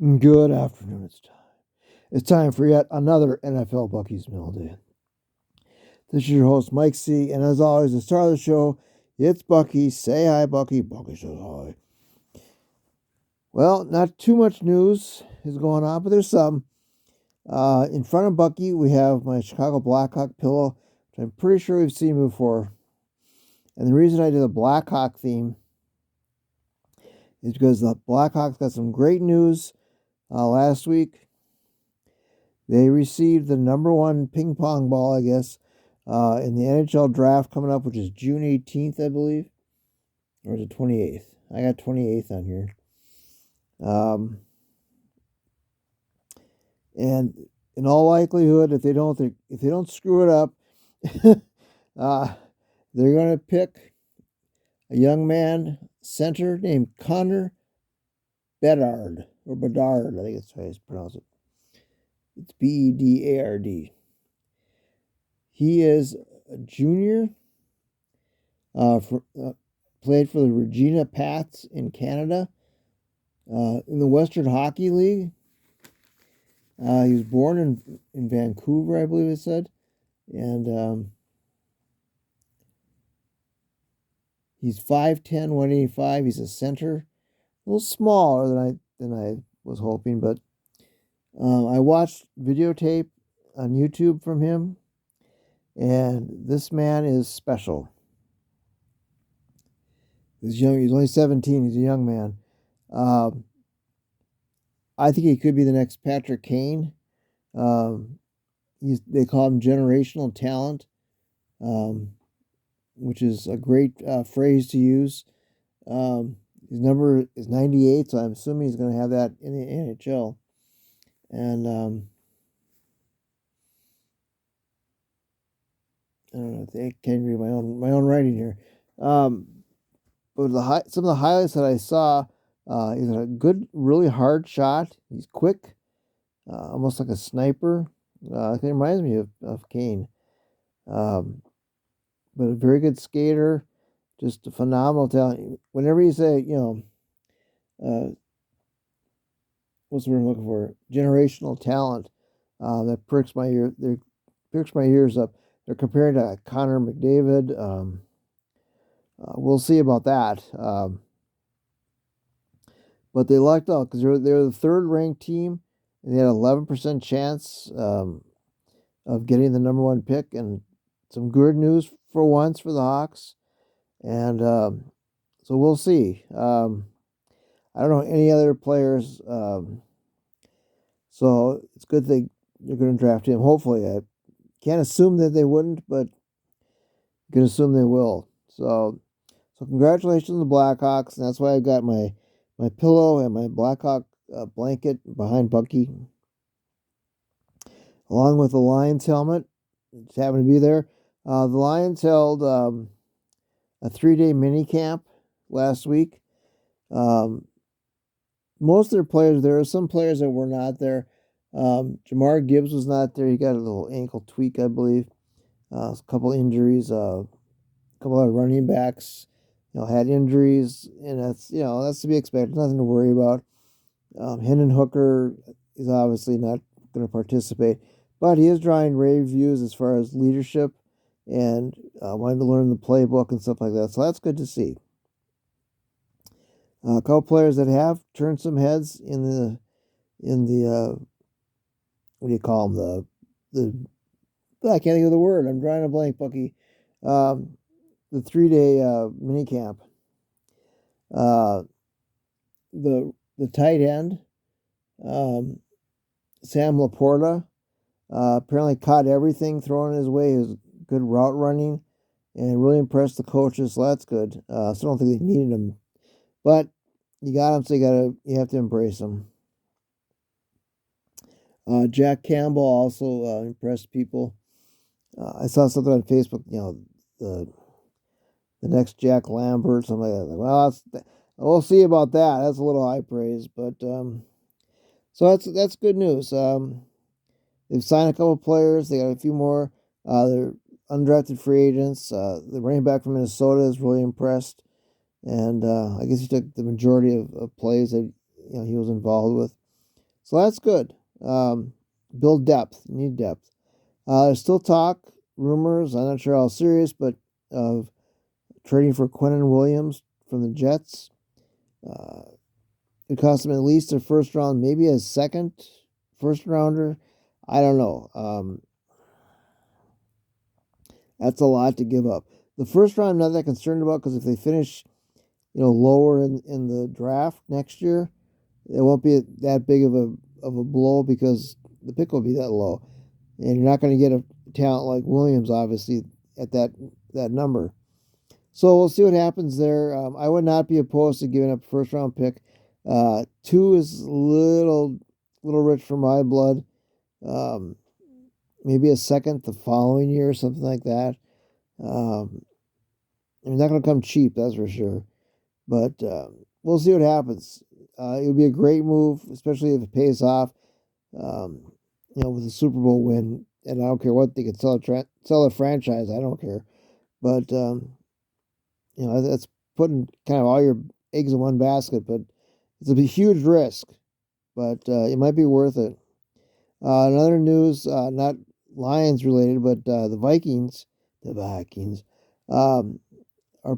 Good afternoon. It's time for yet another NFL Bucky's Mill Day. This is your host, Mike C. And as always, the star of the show, it's Bucky. Say hi, Bucky. Bucky says hi. Well, not too much news is going on, but there's some. In front of Bucky, we have my Chicago Blackhawk pillow, which I'm pretty sure we've seen before. And the reason I did a Blackhawk theme is because the Blackhawks got some great news last week. They received the number one ping pong ball, I guess, in the NHL draft coming up, which is June 18th, I believe. Or is it 28th? I got 28th on here. And in all likelihood, if they don't screw it up, they're going to pick a young man center named Connor Bedard, or Bedard, I think that's how you pronounce it. It's Bedard. He is a junior. Played for the Regina Pats in Canada. In the Western Hockey League. He was born in Vancouver, I believe it said. And he's 5'10", 185. He's a center. A little smaller than I was hoping, but I watched videotape on YouTube from him, and this man is special. He's young. He's only 17. He's a young man. I think he could be the next Patrick Kane. They call him generational talent, which is a great phrase to use. His number is 98, so I'm assuming he's going to have that in the NHL. And I don't know. I can't read my own writing here. But some of the highlights that I saw, he's a good, really hard shot. He's quick, almost like a sniper. It reminds me of Kane. But a very good skater, just a phenomenal talent. Whenever you say, what's the word I'm looking for? Generational talent. That perks my ears up. They're comparing to Connor McDavid. We'll see about that. But they lucked out because they're the third ranked team, and they had 11% chance of getting the number one pick. And some good news for once for the Hawks. And so we'll see. I don't know any other players. So it's good they're going to draft him. Hopefully, I can't assume that they wouldn't, but I can assume they will. So congratulations to the Blackhawks, and that's why I got my pillow and my Blackhawk blanket behind Bucky, along with the Lions helmet. Just happened to be there. The Lions held a 3-day mini camp last week. Most of their players, there are some players that were not there. Jamar Gibbs was not there. He got a little ankle tweak, I believe. A couple injuries. A couple of running backs, had injuries, and that's to be expected. Nothing to worry about. Hendon Hooker is obviously not going to participate, but he is drawing rave reviews as far as leadership and wanting to learn the playbook and stuff like that. So that's good to see. A couple players that have turned some heads in the what do you call them, I can't think of the word. I'm drawing a blank, Bucky. The 3-day mini camp. The tight end, Sam Laporta, apparently caught everything thrown his way. His good route running, and really impressed the coaches. So that's good. So I don't think they needed him, but you got him, so you have to embrace him. Jack Campbell also impressed people. I saw something on Facebook. The next Jack Lambert, something like that. Well, we'll see about that. That's a little high praise, but so that's good news. They've signed a couple of players. They got a few more. They're undrafted free agents. The running back from Minnesota is really impressed, and I guess he took the majority of plays that he was involved with. So that's good. Build depth. You need depth. There's still talk, rumors, I'm not sure how serious, but of trading for Quinnen Williams from the Jets. It cost them at least a first round, maybe a second first rounder. I don't know. That's a lot to give up. The first round, I'm not that concerned about because if they finish, lower in the draft next year, it won't be that big of a blow because the pick will be that low, and you're not going to get a talent like Williams, obviously, at that number. So we'll see what happens there. I would not be opposed to giving up a first round pick. 2 is a little rich for my blood. Maybe a second the following year, something like that. It's not going to come cheap, that's for sure. But we'll see what happens. It would be a great move, especially if it pays off. With a Super Bowl win, and I don't care what they could sell a franchise. I don't care, but that's putting kind of all your eggs in one basket. But it's a huge risk, but it might be worth it. Another news, not Lions related, but the Vikings, are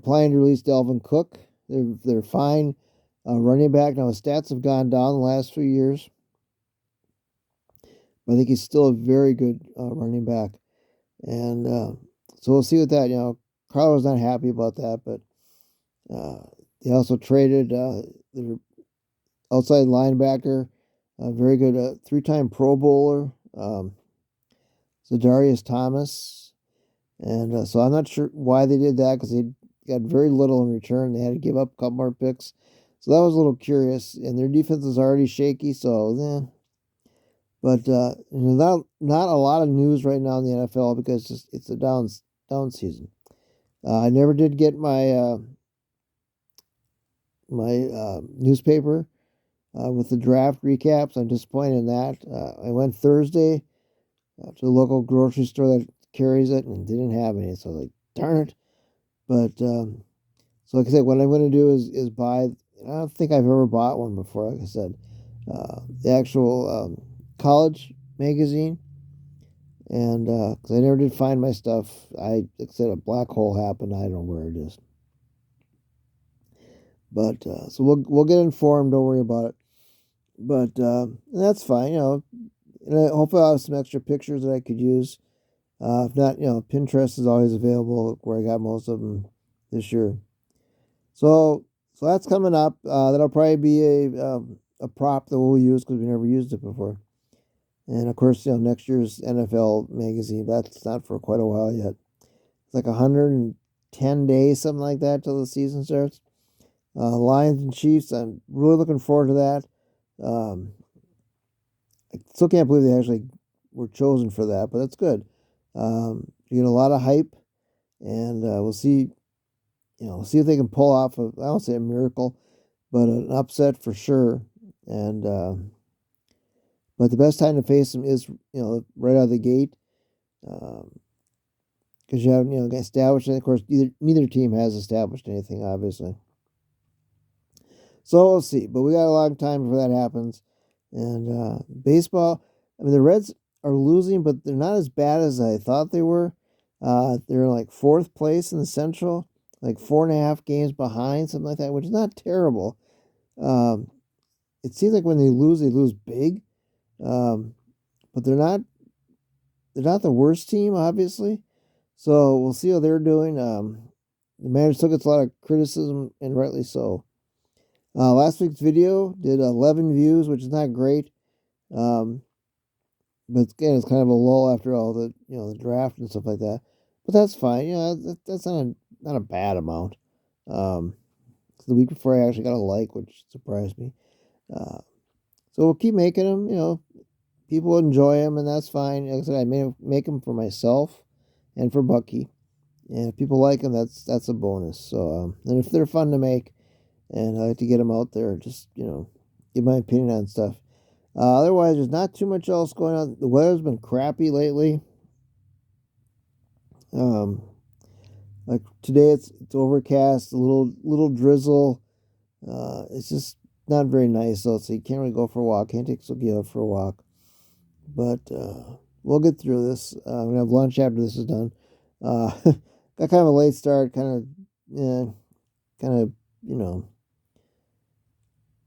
planning to release Dalvin Cook. They're fine. Running back now, his stats have gone down the last few years. I think he's still a very good running back. And so we'll see what that, Carlo's not happy about that, but they also traded their outside linebacker, a very good 3-time Pro Bowler, Za'Darius Thomas. And so I'm not sure why they did that because they got very little in return. They had to give up a couple more picks. So that was a little curious. And their defense is already shaky, so But not a lot of news right now in the NFL because it's a down season. I never did get my newspaper with the draft recaps. I'm disappointed in that. I went Thursday to the local grocery store that carries it and didn't have any. So I was like, darn it. But so like I said, what I'm going to do is buy. I don't think I've ever bought one before. Like I said, the actual college magazine, and because I never did find my stuff, like I said, a black hole happened. I don't know where it is, but so we'll get informed. Don't worry about it. But that's fine, and hopefully I'll have some extra pictures that I could use. If not, Pinterest is always available where I got most of them this year. So that's coming up. That'll probably be a prop that we'll use because we never used it before. And of course, next year's NFL magazine, that's not for quite a while yet. It's like 110 days, something like that, till the season starts. Lions and Chiefs, I'm really looking forward to that. I still can't believe they actually were chosen for that, but that's good. You get a lot of hype, and we'll see. See if they can pull off I don't say a miracle, but an upset for sure. And but the best time to face them is right out of the gate, because you have established. And of course, neither team has established anything, obviously. So we'll see, but we got a long time before that happens. And baseball, I mean, the Reds are losing, but they're not as bad as I thought they were. They're in like 4th place in the Central, like 4.5 games behind, something like that, which is not terrible. It seems like when they lose big. But they're not the worst team, obviously. So we'll see how they're doing. The manager still gets a lot of criticism, and rightly so. Last week's video did 11 views, which is not great. But again, it's kind of a lull after all the the draft and stuff like that. But that's fine. That's not a bad amount. The week before I actually got a like, which surprised me. So we'll keep making them. People enjoy them, and that's fine. Like I said, I may make them for myself and for Bucky. And if people like them, that's a bonus. So, and if they're fun to make, and I like to get them out there, just give my opinion on stuff. Otherwise, there's not too much else going on. The weather's been crappy lately. Like today, it's overcast, a little drizzle. It's just not very nice though, so you can't really go for a walk. Can't take Suki out for a walk. But we'll get through this. I'm gonna have lunch after this is done. Got kind of a late start, kind of,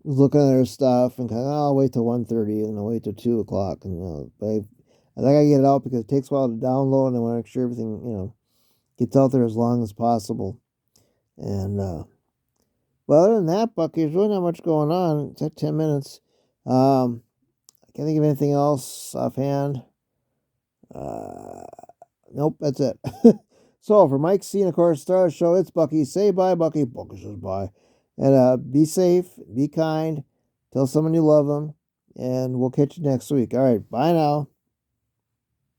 was looking at her stuff and I'll wait till 1:30 and I'll wait till 2 o'clock. And but I think I get it out because it takes a while to download, and I want to make sure everything gets out there as long as possible. And but other than that, Bucky, there's really not much going on. It's at 10 minutes. I can't think of anything else offhand. Nope, that's it. So for Mike C and of course Star Show, it's Bucky. Say bye, Bucky. Bucky says bye. And be safe, be kind, tell someone you love them, and we'll catch you next week. All right, bye now.